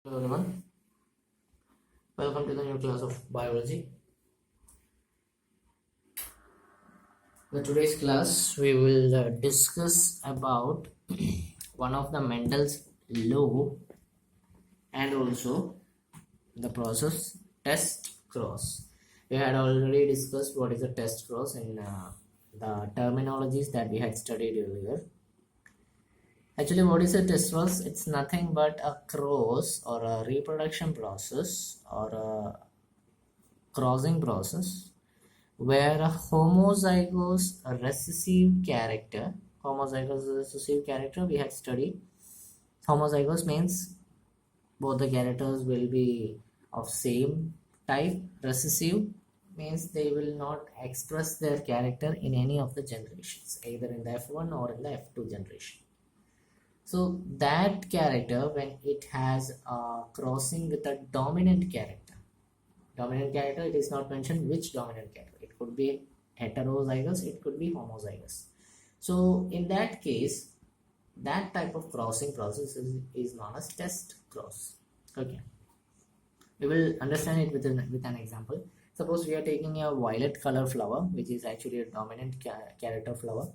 Hello everyone, welcome to the new class of biology. In today's class, we will discuss about one of the Mendel's law and also the process test cross. We had already discussed what is a test cross in the terminologies that we had studied earlier. Actually, what is a test cross? It's nothing but a cross or a reproduction process or a crossing process where a homozygous recessive character we had studied. Homozygous means both the characters will be of same type. Recessive means they will not express their character in any of the generations, either in the F1 or in the F2 generation. So that character, when it has a crossing with a dominant character, it is not mentioned which dominant character. It could be heterozygous, it could be homozygous. So in that case, that type of crossing process is known as test cross. Okay, we will understand it with an example. Suppose we are taking a violet color flower, which is actually a dominant character flower.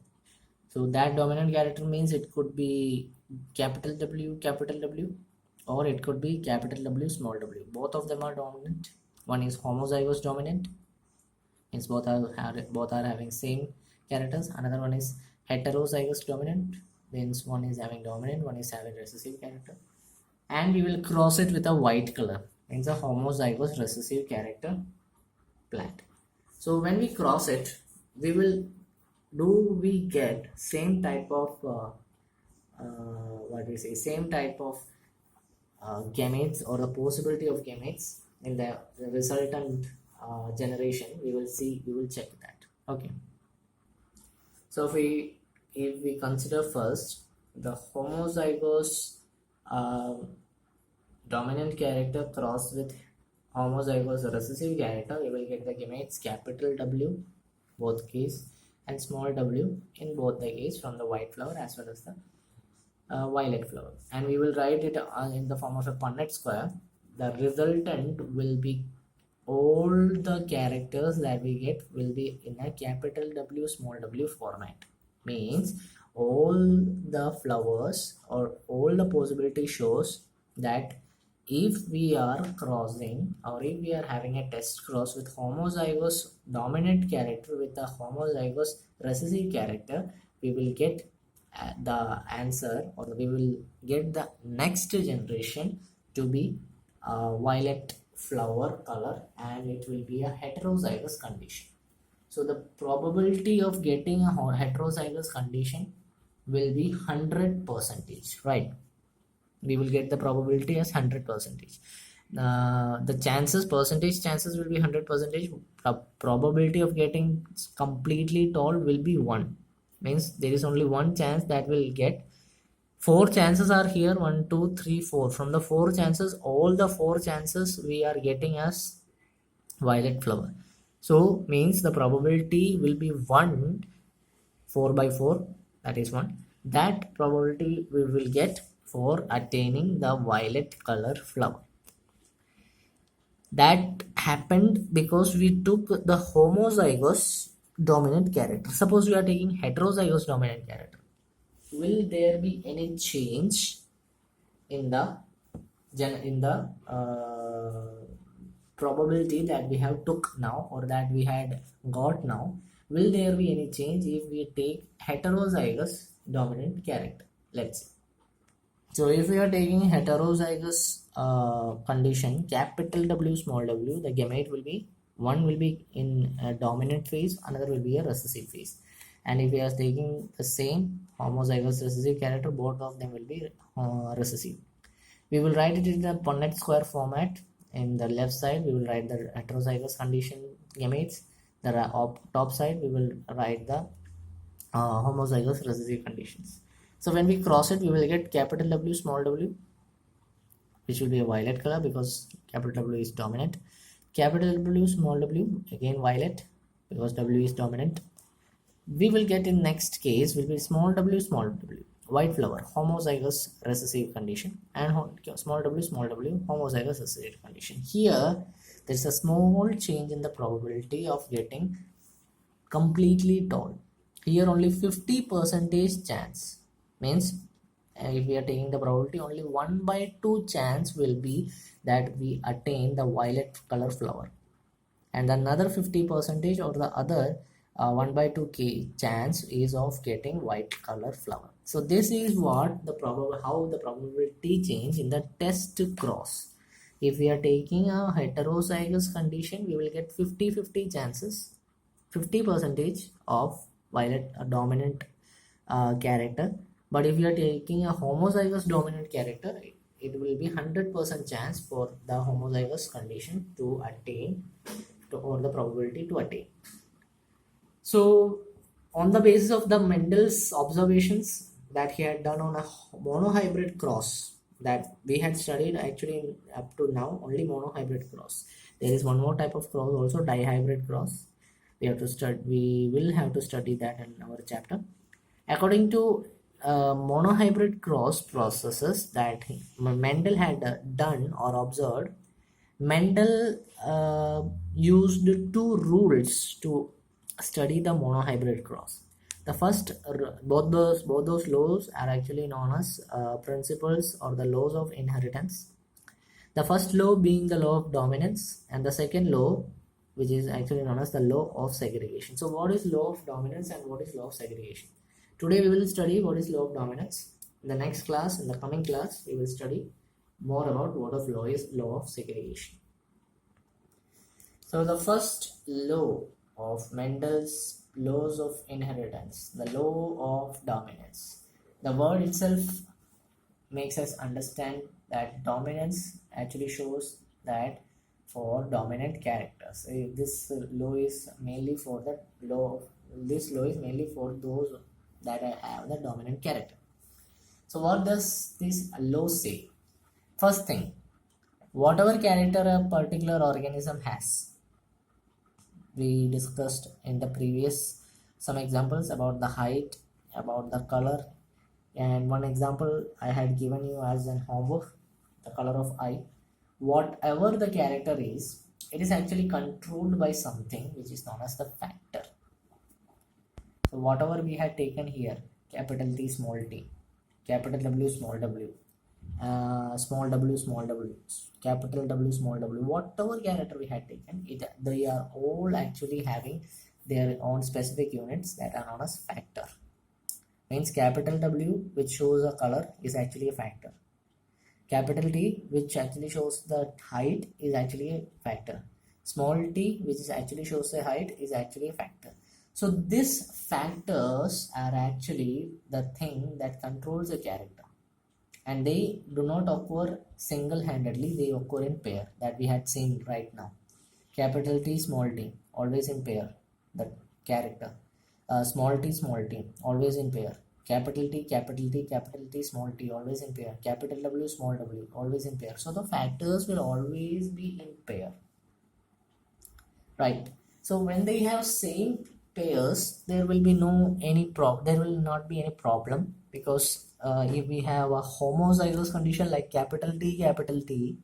So that dominant character means it could be capital W, or it could be capital W, small w. Both of them are dominant. One is homozygous dominant, means both are having same characters. Another one is heterozygous dominant, means one is having dominant, one is having recessive character. And we will cross it with a white color, means a homozygous recessive character plant. So when we cross it, we get same type of same type of gametes, or the possibility of gametes in the resultant generation. We will check that. Okay, so if we consider first the homozygous dominant character crossed with homozygous recessive character, we will get the gametes capital W both case and small w in both the case from the white flower as well as the violet flower, and we will write it in the form of a Punnett square. The resultant will be all the characters that we get will be in a capital W small w format, means all the flowers or all the possibility shows that if we are crossing, or if we are having a test cross with homozygous dominant character with a homozygous recessive character, we will get the answer, or we will get the next generation to be a violet flower color, and it will be a heterozygous condition. So the probability of getting a heterozygous condition will be 100%, right? We will get the probability as 100%. The chances will be 100%. Probability of getting completely tall will be 1, means there is only one chance that will get. 4 chances are here, 1 2 3 4. From the 4 chances, all the 4 chances we are getting as violet flower. So means the probability will be 1 4 by 4, that is 1. That probability we will get for attaining the violet color flower. That happened because we took the homozygous dominant character. Suppose we are taking heterozygous dominant character, will there be any change in the probability that we have took now, or that we had got now? Will there be any change if we take heterozygous dominant character? Let's see. So if we are taking heterozygous condition, capital W small w, the gamete will be, one will be in a dominant phase, another will be a recessive phase. And if we are taking the same homozygous recessive character, both of them will be recessive. We will write it in the Punnett square format. In the left side we will write the heterozygous condition gametes. The top side we will write the homozygous recessive conditions. So when we cross it, we will get capital W small w, which will be a violet color because capital W is dominant. Capital W small w, again violet because W is dominant. We will get in next case will be small w small w. white flower, homozygous recessive condition, and small w homozygous recessive condition. Here there is a small change in the probability of getting completely tall. Here only 50 percentage chance, means if we are taking the probability, only 1 by 2 chance will be that we attain the violet color flower, and another 50 percentage or the other 1 by 2 k chance is of getting white color flower. So this is what the how the probability change in the test cross. If we are taking a heterozygous condition, we will get 50-50 chances, 50 percentage of violet dominant character. But if you are taking a homozygous dominant character, it will be 100% chance for the homozygous condition to attain or the probability to attain. So on the basis of the Mendel's observations that he had done on a monohybrid cross that we had studied, actually up to now only monohybrid cross. There is one more type of cross also, dihybrid cross. We will have to study that in our chapter. According to monohybrid cross processes that Mendel had done or observed, Mendel used two rules to study the monohybrid cross. The first, both those laws are actually known as principles or the laws of inheritance. The first law being the law of dominance, and the second law, which is actually known as the law of segregation. So what is law of dominance and what is law of segregation? Today we will study what is law of dominance. In the next class, in the coming class, we will study more about what of law is law of segregation. So the first law of Mendel's laws of inheritance, the law of dominance. The word itself makes us understand that dominance actually shows that for dominant characters. This law is mainly for the law. This law is mainly for those that have the dominant character. So what does this law say? First thing, whatever character a particular organism has, we discussed in the previous some examples about the height, about the color, and one example I had given you as an homework, the color of eye. Whatever the character is, it is actually controlled by something which is known as the factor. So whatever we had taken here, capital T small t, capital W small w, small w, capital W small w, whatever character we had taken, they are all actually having their own specific units that are known as factor. Means capital W, which shows a color, is actually a factor. Capital T, which actually shows the height, is actually a factor. Small t, which is actually shows the height, is actually a factor. So these factors are actually the thing that controls a character, and they do not occur single-handedly, they occur in pair, that we had seen right now. Capital T, small t, always in pair, the character. Small t, always in pair. Capital T, small t, always in pair. Capital W, small w, always in pair. So the factors will always be in pair, right? So when they have same pairs, there will be there will not be any problem, because if we have a homozygous condition like capital T,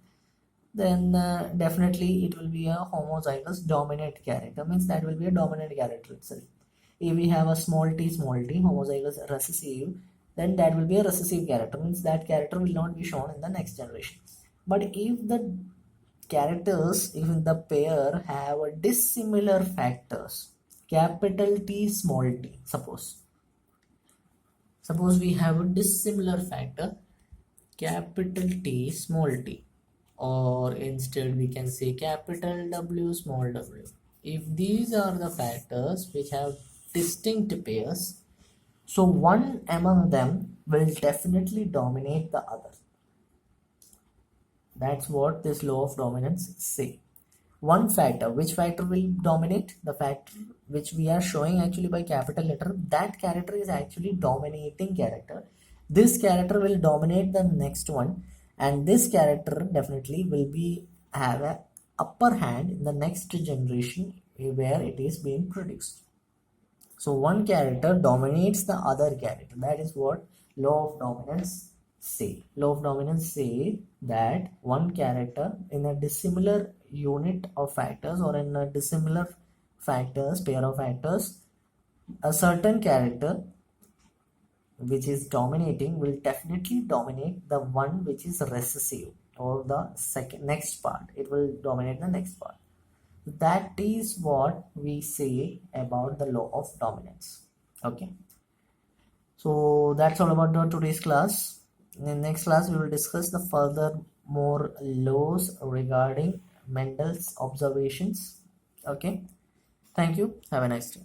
then definitely it will be a homozygous dominant character, means that will be a dominant character itself. If we have a small t, homozygous recessive, then that will be a recessive character, means that character will not be shown in the next generation. But if the characters in the pair have a dissimilar factors, capital T, small t, suppose we have a dissimilar factor, capital T, small t, or instead we can say capital W, small w. If these are the factors which have distinct pairs, so one among them will definitely dominate the other. That's what this law of dominance say. One factor, which factor will dominate? The factor which we are showing actually by capital letter, that character is actually dominating character. This character will dominate the next one, and this character definitely will have an upper hand in the next generation where it is being produced. So one character dominates the other character. That is what Law of dominance say that one character in a dissimilar unit of factors or in a dissimilar pair of factors, a certain character which is dominating will definitely dominate the one which is recessive, or the next part. It will dominate the next part. That is what we say about the law of dominance. Okay, so that's all about today's class. In the next class we will discuss the further more laws regarding Mendel's observations. Okay, thank you, have a nice day.